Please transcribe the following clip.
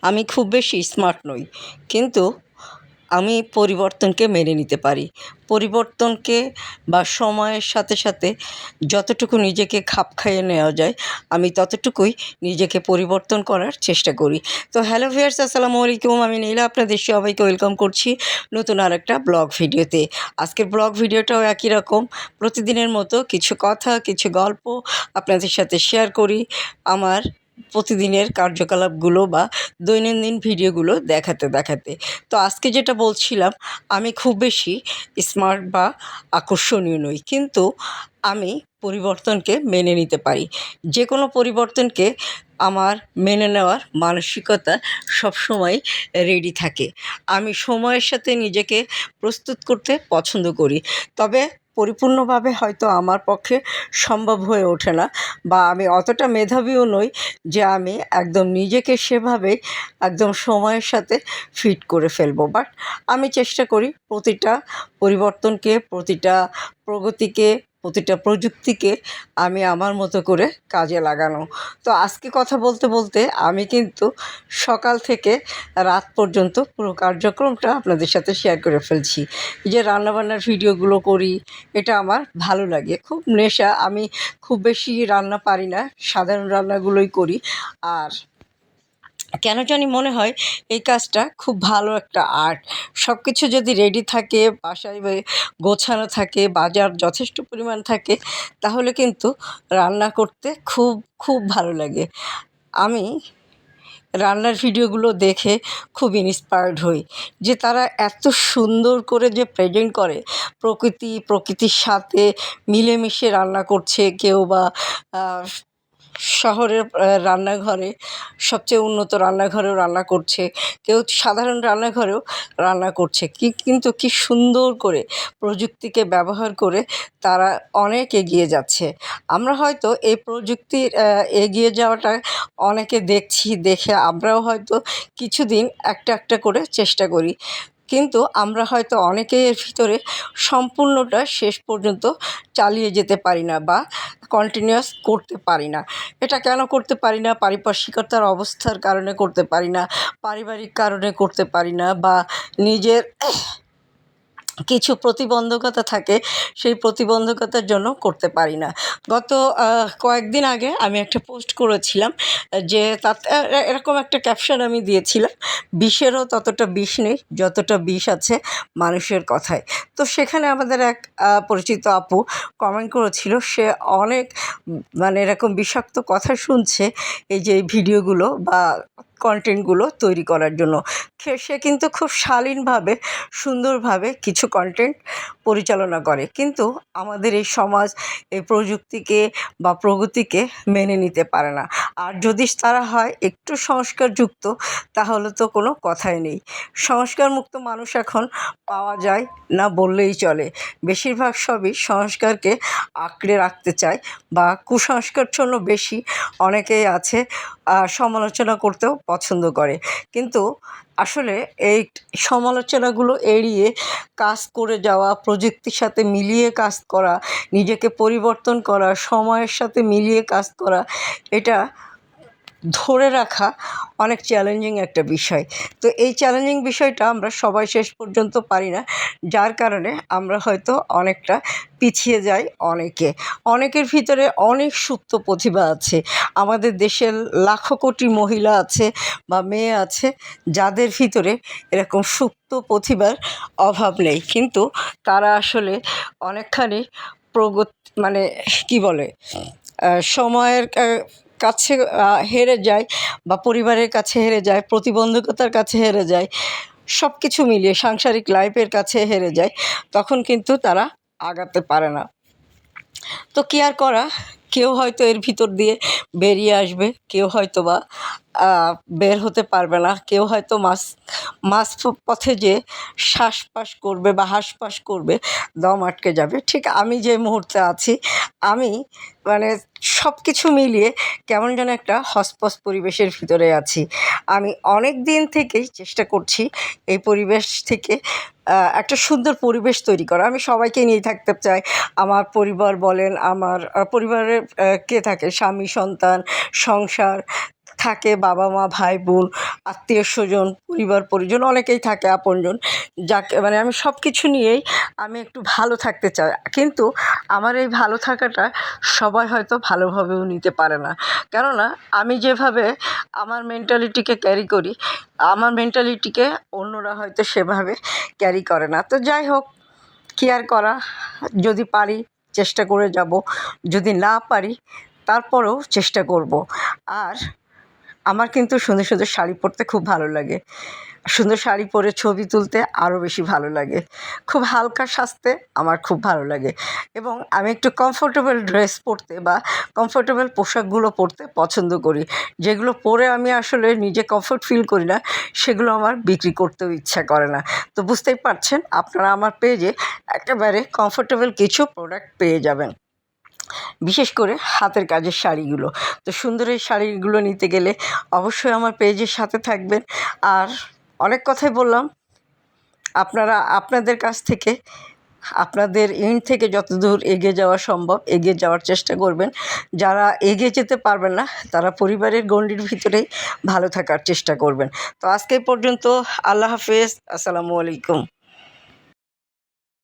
আমি খুব বেশি স্মার্ট নই, কিন্তু আমি পরিবর্তনকে মেনে নিতে পারি। পরিবর্তনকে বা সময়ের সাথে সাথে যতটুকু নিজেকে খাপ খাইয়ে নেওয়া যায়, আমি ততটুকুই নিজেকে পরিবর্তন করার চেষ্টা করি। তো হ্যালো ভিউয়ার্স, আসসালামু আলাইকুম। আমি নীলা আপনাদের সবাইকে ওয়েলকাম করছি নতুন আরেকটা ব্লগ ভিডিওতে। আজকের ব্লগ ভিডিওটাও একই রকম, প্রতিদিনের মতো কিছু কথা, কিছু গল্প আপনাদের সাথে শেয়ার করি আমার প্রতিদিনের কার্যকলাপগুলো বা দৈনন্দিন ভিডিওগুলো দেখাতে দেখাতে। তো আজকে যেটা বলছিলাম, আমি খুব বেশি স্মার্ট বা আকর্ষণীয় নই, কিন্তু আমি পরিবর্তনকে মেনে নিতে পারি। যে কোনো পরিবর্তনকে আমার মেনে নেওয়ার মানসিকতা সবসময় রেডি থাকে। আমি সময়ের সাথে নিজেকে প্রস্তুত করতে পছন্দ করি, তবে পরিপূর্ণভাবে হয়তো আমার পক্ষে সম্ভব হয়ে ওঠে না, বা আমি অতটা মেধাবীও নই যে আমি একদম নিজেকে সেভাবে একদম সময়ের সাথে ফিট করে ফেলবো। বাট আমি চেষ্টা করি প্রতিটা পরিবর্তনকে, প্রতিটা প্রগতিকে, প্রতিটা প্রযুক্তিকে আমি আমার মতো করে কাজে লাগানো। তো আজকে কথা বলতে বলতে আমি কিন্তু সকাল থেকে রাত পর্যন্ত পুরো কার্যক্রমটা আপনাদের সাথে শেয়ার করে ফেলছি। এই যে রান্নাবান্নার ভিডিওগুলো করি, এটা আমার ভালো লাগে, খুব নেশা। আমি খুব বেশি রান্না পারি না, সাধারণ রান্নাগুলোই করি। আর কেন জানি মনে হয় এই কাজটা খুব ভালো একটা আর্ট। সব কিছু যদি রেডি থাকে, বাসায় গোছানো থাকে, বাজার যথেষ্ট পরিমাণ থাকে, তাহলে কিন্তু রান্না করতে খুব খুব ভালো লাগে। আমি রান্নার ভিডিওগুলো দেখে খুব ইন্সপায়ার্ড হই যে তারা এত সুন্দর করে যে প্রেজেন্ট করে, প্রকৃতির সাথে মিলেমিশে রান্না করছে। কেউ বা শহরের রান্নাঘরে, সবচেয়ে উন্নত রান্নাঘরেও রান্না করছে, কেউ সাধারণ রান্নাঘরেও রান্না করছে, কিন্তু কি সুন্দর করে প্রযুক্তিকে ব্যবহার করে তারা অনেক এগিয়ে যাচ্ছে। আমরা হয়তো এই প্রযুক্তির এগিয়ে যাওয়াটা অনেকে দেখছি, দেখে আমরাও হয়তো কিছুদিন একটা একটা করে চেষ্টা করি, কিন্তু আমরা হয়তো অনেকেই এর ভিতরে সম্পূর্ণটা শেষ পর্যন্ত চালিয়ে যেতে পারি না বা কন্টিনিউয়াস করতে পারি না। এটা কেন করতে পারি না? পারিপার্শ্বিকতার অবস্থার কারণে করতে পারি না, পারিবারিক কারণে করতে পারি না, বা নিজের কিছু প্রতিবন্ধকতা থাকে, সেই প্রতিবন্ধকতার জন্য করতে পারি না। গত কয়েকদিন আগে আমি একটা পোস্ট করেছিলাম, যে তাতে এরকম একটা ক্যাপশন আমি দিয়েছিলাম, বিষেরও ততটা বিষ নেই যতটা বিষ আছে মানুষের কথায়। তো সেখানে আমাদের এক পরিচিত আপু কমেন্ট করেছিল, সে অনেক মানে এরকম বিষাক্ত কথা শুনছে এই যে এই ভিডিওগুলো বা কন্টেন্টগুলো তৈরি করার জন্য। সে কিন্তু খুব শালীনভাবে, সুন্দরভাবে কিছু কন্টেন্ট পরিচালনা করে, কিন্তু আমাদের এই সমাজ এই প্রযুক্তিকে বা প্রগতিকে মেনে নিতে পারে না। আর যদি তারা হয় একটু সংস্কারযুক্ত, তাহলে তো কোনো কথাই নেই। সংস্কারমুক্ত মানুষ এখন পাওয়া যায় না বললেই চলে। বেশিরভাগ সবই সংস্কারকে আঁকড়ে রাখতে চায়, বা কুসংস্কারচ্ছন্ন বেশি অনেকেই আছে, সমালোচনা করতেও পছন্দ করে। কিন্তু আসলে এই সমালোচনাগুলো এড়িয়ে কাজ করে যাওয়া, প্রযুক্তির সাথে মিলিয়ে কাজ করা, নিজেকে পরিবর্তন করা, সময়ের সাথে মিলিয়ে কাজ করা, এটা ধরে রাখা অনেক চ্যালেঞ্জিং একটা বিষয়। তো এই চ্যালেঞ্জিং বিষয়টা আমরা সবাই শেষ পর্যন্ত পারি না, যার কারণে আমরা হয়তো অনেকটা পিছিয়ে যাই। অনেকের ভিতরে অনেক সুপ্ত প্রতিভা আছে। আমাদের দেশের লাখো কোটি মহিলা আছে বা মেয়ে আছে, যাদের ভিতরে এরকম সুপ্ত প্রতিভার অভাব নেই, কিন্তু তারা আসলে অনেকখানি মানে কী বলে, সময়ের কাছে হেরে যায়, বা পরিবারের কাছে হেরে যায়, প্রতিবন্ধকতার কাছে হেরে যায়, সব কিছু মিলিয়ে সাংসারিক লাইফের কাছে হেরে যায়। তখন কিন্তু তারা আগাতে পারে না। তো কী আর করা, কেউ হয়তো এর ভিতর দিয়ে বেরিয়ে আসবে, কেউ হয়তো বা বের হতে পারবে না, কেউ হয়তো মাঝ পথে যেয়ে শ্বাসপাস করবে বা হাঁসফাঁস করবে, দম আটকে যাবে। ঠিক আমি যে মুহূর্তে আছি, আমি মানে সব কিছু মিলিয়ে কেমন যেন একটা হসপস পরিবেশের ভিতরে আছি। আমি অনেক দিন থেকেই চেষ্টা করছি এই পরিবেশ থেকে একটা সুন্দর পরিবেশ তৈরি করা। আমি সবাইকে নিয়ে থাকতে চাই। আমার পরিবার বলেন, আমার পরিবারের কে থাকে, স্বামী, সন্তান, সংসার থাকে বাবা মা ভাই বোন আত্মীয় স্বজন পরিবার পরিজন অনেকেই থাকে আপনজন, যাকে মানে আমি সব কিছু নিয়েই আমি একটু ভালো থাকতে চাই, কিন্তু আমার এই ভালো থাকাটা সবাই হয়তো ভালোভাবেও নিতে পারে না। কেননা আমি যেভাবে আমার মেন্টালিটিকে ক্যারি করি, আমার মেন্টালিটিকে অন্যরা হয়তো সেভাবে ক্যারি করে না। তো যাই হোক, কী আর করা, যদি পারি চেষ্টা করে যাব, যদি না পারি তারপরেও চেষ্টা করব। আর আমার কিন্তু সুন্দর সুন্দর শাড়ি পরতে খুব ভালো লাগে, সুন্দর শাড়ি পরে ছবি তুলতে আরও বেশি ভালো লাগে, খুব হালকা সাজতে আমার খুব ভালো লাগে, এবং আমি একটু কমফোর্টেবল ড্রেস পরতে বা কমফোর্টেবল পোশাকগুলো পরতে পছন্দ করি। যেগুলো পরে আমি আসলে নিজে কমফোর্ট ফিল করি না, সেগুলো আমার বিক্রি করতেও ইচ্ছা করে না। তো বুঝতেই পারছেন, আপনারা আমার পেজে একেবারে কমফোর্টেবল কিছু প্রোডাক্ট পেয়ে যাবেন, বিশেষ করে হাতের কাজের শাড়িগুলো। তো সুন্দর এই শাড়িগুলো নিতে গেলে অবশ্যই আমার পেজের সাথে থাকবেন। আর অনেক কথাই বললাম, আপনারা আপনাদের কাছ থেকে আপনাদের এন্ড থেকে যতদূর এগিয়ে যাওয়া সম্ভব এগিয়ে যাওয়ার চেষ্টা করবেন। যারা এগিয়ে যেতে পারবেন না তারা পরিবারের গণ্ডির ভিতরেই ভালো থাকার চেষ্টা করবেন। তো আজকে এই পর্যন্ত। আল্লাহ হাফেজ। আসসালামু আলাইকুম।